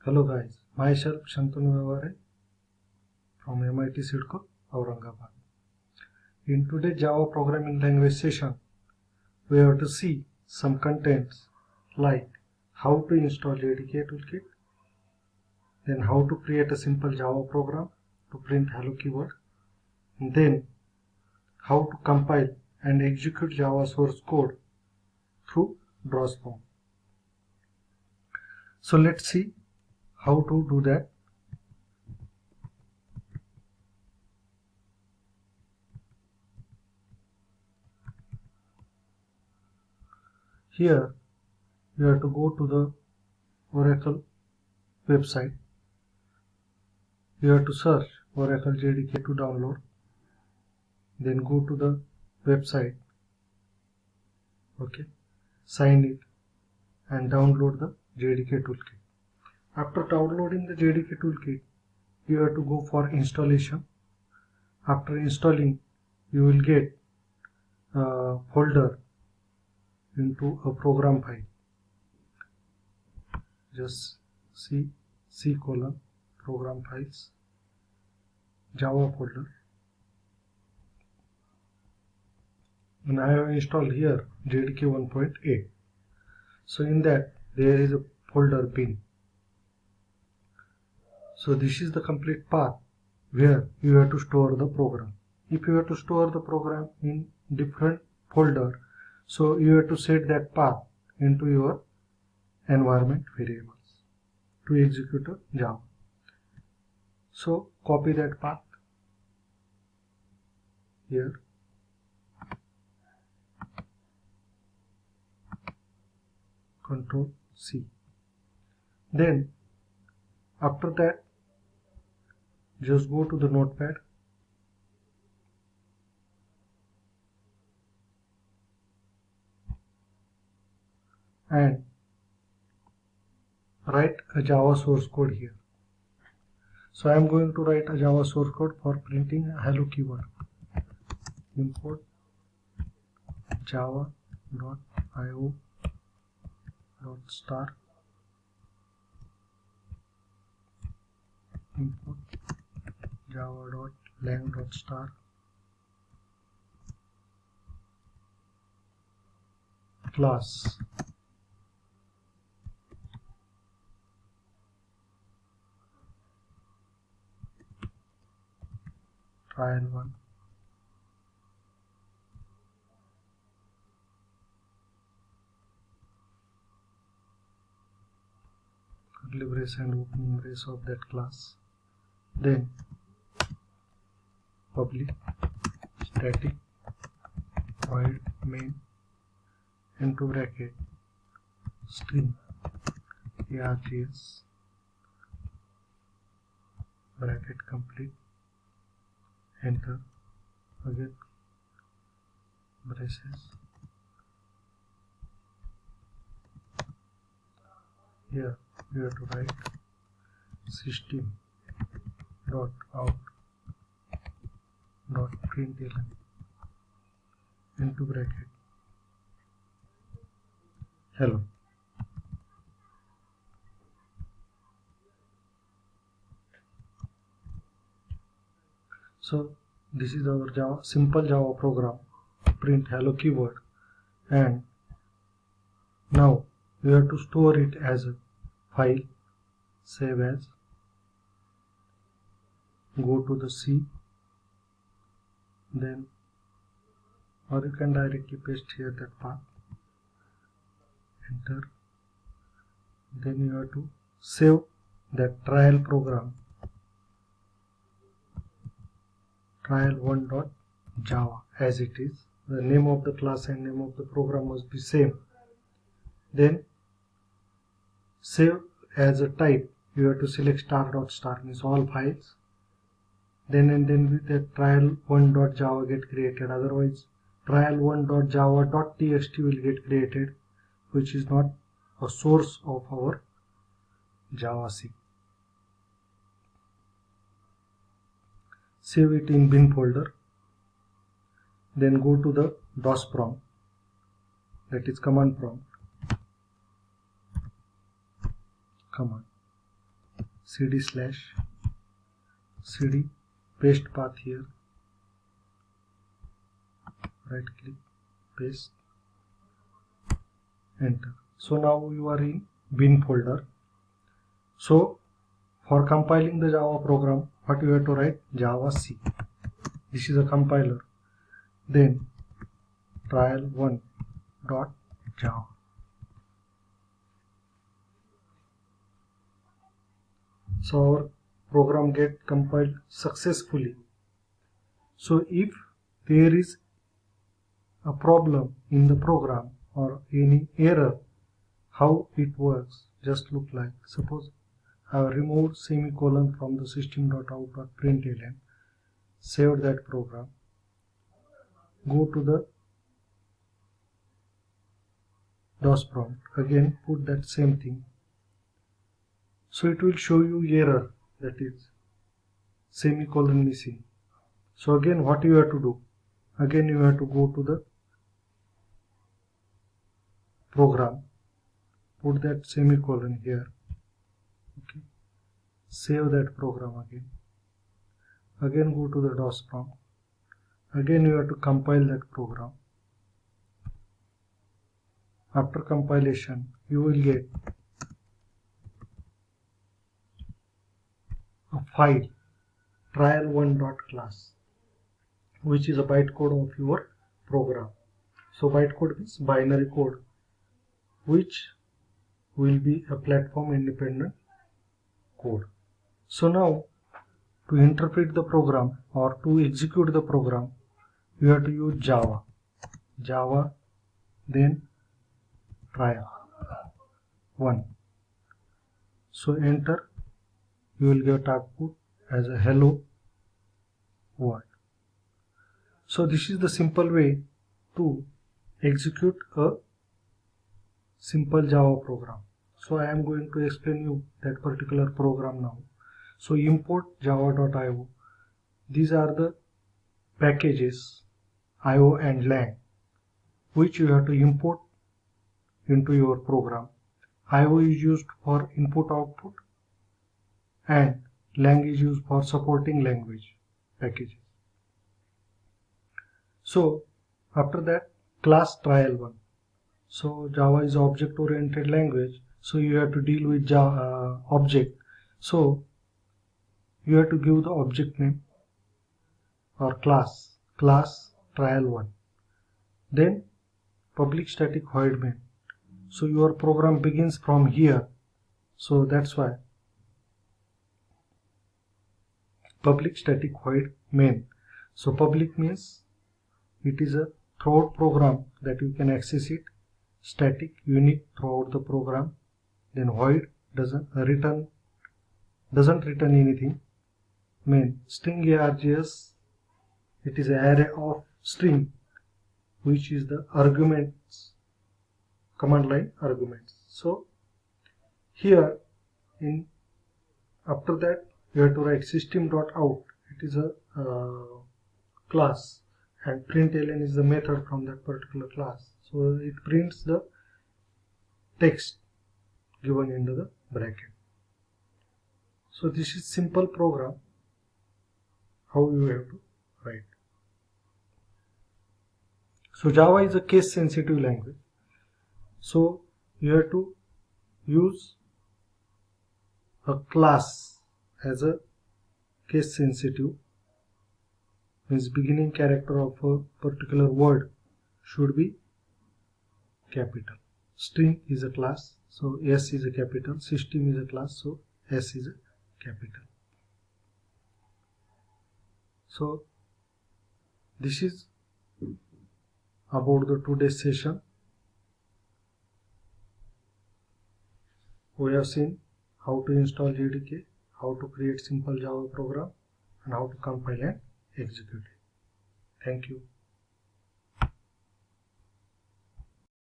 Hello guys, myself Shantanu Vyavare from MIT SIDCO, Aurangabad. In today's Java programming language session, we have to see some contents like how to install JDK toolkit, then how to create a simple Java program to print hello keyword, and then how to compile and execute Java source code through DOSBound. So let's see how to do that. Here you have to go to the Oracle website. You have to search Oracle JDK to download. Then go to the website. Okay, sign it and download the JDK toolkit. After downloading the JDK toolkit, you have to go for installation. After installing, you will get a folder into a program file. Just see C:program files, Java folder. And I have installed here JDK 1.8. So in that there is a folder bin. So this is the complete path where you have to store the program. If you have to store the program in different folder, so you have to set that path into your environment variables to execute a Java. So copy that path here. Control C. Then after that, just go to the notepad and write a Java source code here. So I am going to write a Java source code for printing a hello keyword. Import java.io.star, import java.lang.star, class trial1, curly brace and opening brace of that class, then public static void main into bracket string args bracket complete, enter, again braces. Here you have to write system.out.println into bracket hello. So this is our simple Java program to print hello keyword, and now we have to store it as a file. Save as, go to the C, then, or you can directly paste here that path, enter. Then you have to save that trial program, trial1.java as it is. The name of the class and name of the program must be same. Then save as a type, you have to select star.star, means all files. Then with the trial1.java get created. Otherwise trial1.java.txt will get created, which is not a source of our JavaC. Save it in bin folder. Then go to the DOS prompt, that is command prompt, command, cd/cd, paste path here, right click, paste, enter. So now you are in bin folder. So for compiling the Java program, what you have to write? Java C. This is a compiler. Then trial1.java. So our program get compiled successfully. So if there is a problem in the program or any error, how it works, just look like, suppose I have removed semicolon from the system.out.println, saved that program, go to the DOS prompt, again put that same thing. So it will show you error, that is semicolon missing. So again what you have to do? Again you have to go to the program, put that semicolon here, okay, save that program again go to the DOS prompt, again you have to compile that program. After compilation you will get a file trial1.class, which is a bytecode of your program. So bytecode means binary code, which will be a platform independent code. So now to interpret the program or to execute the program, you have to use Java, then trial1. So enter, you will get output as a hello world. So this is the simple way to execute a simple Java program. So I am going to explain you that particular program now. So import java.io. These are the packages IO and lang which you have to import into your program. IO is used for input output and lang is used for supporting language packages. So after that, class trial1. So Java is object oriented language, so you have to deal with Java, object. So you have to give the object name or class trial1, then public static void main. So your program begins from here, so that's why public static void main. So public means it is a throughout program that you can access it, static unique throughout the program, then void doesn't return anything. Main string args, it is an array of string which is the arguments, command line arguments. So here in after that you have to write system.out, it is a class, and println is the method from that particular class. So it prints the text given into the bracket. So this is simple program how you have to write. So Java is a case sensitive language, so you have to use a class as a case sensitive, means beginning character of a particular word should be capital. String is a class, so S is a capital. System is a class, so S is a capital. So this is about the today's session. We have seen how to install JDK, how to create simple Java program, and how to compile and execute it. Thank you.